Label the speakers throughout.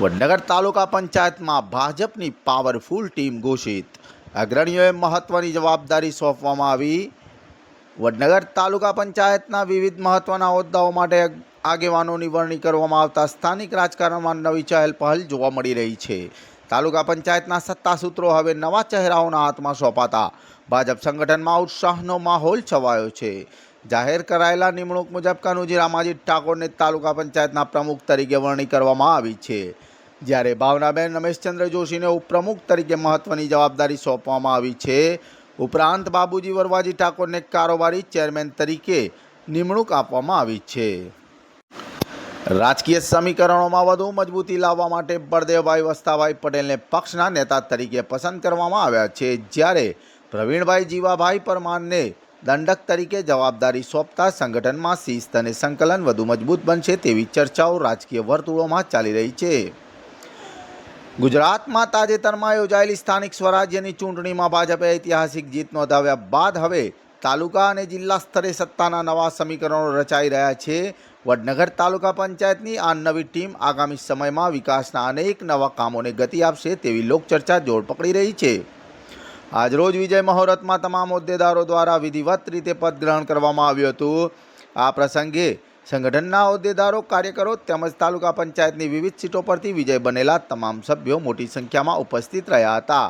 Speaker 1: વડનગર તાલુકા પંચાયતમાં ભાજપની powerful team ઘોષિત. અગ્રણીઓએ મહત્વની જવાબદારી સોંપવામાં આવી. વડનગર તાલુકા પંચાયતના વિવિધ મહત્વના હોદ્દાઓ માટે આગેવાનોની વરણી કરવામાં આવતા સ્થાનિક રાજકારણમાં નવી ચહેલ પહેલ જોવા મળી રહી છે. તાલુકા પંચાયતના સત્તાસૂત્રો હવે નવા ચહેરાઓના હાથમાં સોંપાતા ભાજપ સંગઠનમાં ઉત્સાહનો માહોલ છવાયો છે. જાહેર કરાયેલા નિમણૂક મુજબ કનુજી રામાજી ઠાકોરને તાલુકા પંચાયતના પ્રમુખ તરીકે વરણી કરવામાં આવી છે, જ્યારે ભાવનાબેન રમેશચંદ્ર જોશીને ઉપપ્રમુખ તરીકે મહત્વની જવાબદારી સોંપવામાં આવી છે. ઉપરાંત બાબુજી વરવાજી ઠાકોરને કારોબારી ચેરમેન તરીકે નિમણૂક આપવામાં આવી છે. રાજકીય સમીકરણોમાં વધુ મજબૂતી લાવવા માટે બળદેવભાઈ વસ્તાભાઈ પટેલને પક્ષના નેતા તરીકે પસંદ કરવામાં આવ્યા છે, જ્યારે પ્રવીણભાઈ જીવાભાઈ પરમારને દંડક તરીકે જવાબદારી સોંપતા સંગઠનમાં શિસ્ત અને સંકલન વધુ મજબૂત બનશે તેવી ચર્ચાઓ રાજકીય વર્તુળોમાં ચાલી રહી છે. ગુજરાતમાં તાજેતરમાં યોજાયેલી સ્થાનિક સ્વરાજ્યની ચૂંટણીમાં ભાજપે ઐતિહાસિક જીત નોંધાવ્યા બાદ હવે તાલુકા અને જિલ્લા સ્તરે સત્તાના નવા સમીકરણો રચાઈ રહ્યા છે. વડનગર તાલુકા પંચાયતની આ નવી ટીમ આગામી સમયમાં વિકાસના અનેક નવા કામોને ગતિ આપશે તેવી લોકચર્ચા જોર પકડી રહી છે. આજરોજ વિજય મહોરતમાં તમામ હોદ્દેદારો દ્વારા વિધિવત રીતે પદગ્રહણ કરવામાં આવ્યું હતું. આ પ્રસંગે સંગઠનના હોદ્દેદારો, કાર્યકરો તેમજ તાલુકા પંચાયતની વિવિધ સીટો પરથી વિજય બનેલા તમામ સભ્યો મોટી સંખ્યામાં ઉપસ્થિત રહ્યા હતા.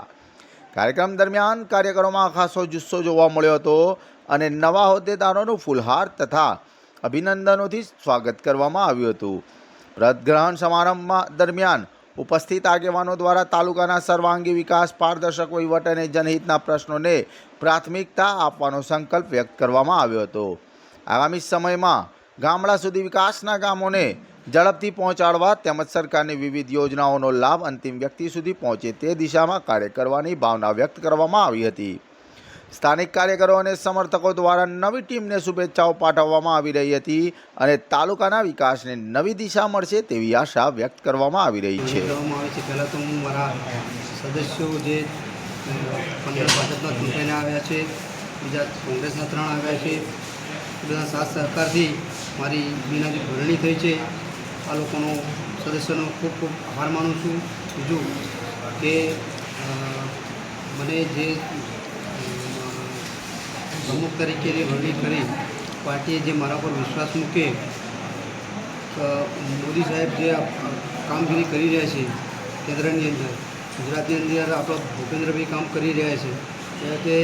Speaker 1: કાર્યક્રમ દરમિયાન કાર્યકરોમાં ખાસો જુસ્સો જોવા મળ્યો હતો અને નવા હોદ્દેદારોનું ફૂલહાર તથા અભિનંદનોથી સ્વાગત કરવામાં આવ્યું હતું. પદગ્રહણ સમારંભ દરમિયાન ઉપસ્થિત આગેવાનો દ્વારા તાલુકાના સર્વાંગી વિકાસ, પારદર્શક વહીવટ અને જનહિતના પ્રશ્નોને પ્રાથમિકતા આપવાનો સંકલ્પ વ્યક્ત કરવામાં આવ્યો હતો. આગામી સમયમાં ગામડા સુધી વિકાસના કામોને ઝડપથી પહોંચાડવા તેમજ સરકારની વિવિધ યોજનાઓનો લાભ અંતિમ વ્યક્તિ સુધી પહોંચે તે દિશામાં કાર્ય કરવાની ભાવના વ્યક્ત કરવામાં આવી હતી. સ્થાનિક કાર્યકરો અને સમર્થકો દ્વારા નવી ટીમને શુભેચ્છાઓ પાઠવવામાં આવી રહી હતી અને તાલુકાના વિકાસને નવી દિશા મળશે તેવી આશા વ્યક્ત કરવામાં આવી રહી છે.
Speaker 2: પહેલાં તો હું મારા સદસ્યો જે 15 ભાજપના ચૂંટાઈને આવ્યા છે, બીજા કોંગ્રેસના 3 આવ્યા છે, બધા સાથ સહકારથી મારી બીનાની ભરણી થઈ છે. આ લોકોનો સદસ્યોનો ખૂબ ખૂબ આભાર માનું છું. બીજું કે મને જે પ્રમુખ તરીકેની વરણી કરી પાર્ટીએ જે મારા પર વિશ્વાસ મૂકે, મોદી સાહેબ જે કામગીરી કરી રહ્યા છે કેન્દ્રની અંદર, ગુજરાતની અંદર આપણો ભૂપેન્દ્રભાઈ કામ કરી રહ્યા છે, તે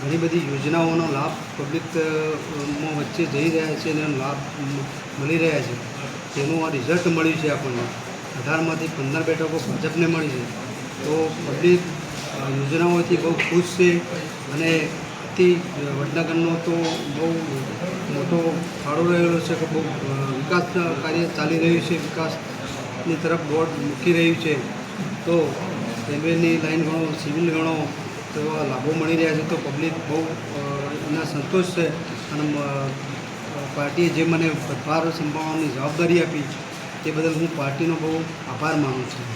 Speaker 2: ઘણી બધી યોજનાઓનો લાભ પબ્લિકમાં વચ્ચે જઈ રહ્યા છે અને લાભ મળી રહ્યા છે. તેનું આ રિઝલ્ટ મળ્યું છે. આપણને 18માંથી 15 બેઠકો ભાજપને મળી છે. તો પબ્લિક યોજનાઓથી બહુ ખુશ છે અને વડનગરનો તો બહુ મોટો ફાળો રહેલો છે કે બહુ વિકાસ કાર્ય ચાલી રહ્યું છે, વિકાસની તરફ દોડ મૂકી રહ્યું છે. તો રેલવેની લાઈન ગણો, સિવિલ ગણો, તો લાભો મળી રહ્યા છે. તો પબ્લિક બહુ એના સંતોષ છે અને પાર્ટીએ જે મને પદભાર સંભાળવાની જવાબદારી આપી તે બદલ હું પાર્ટીનો બહુ આભાર માનું છું.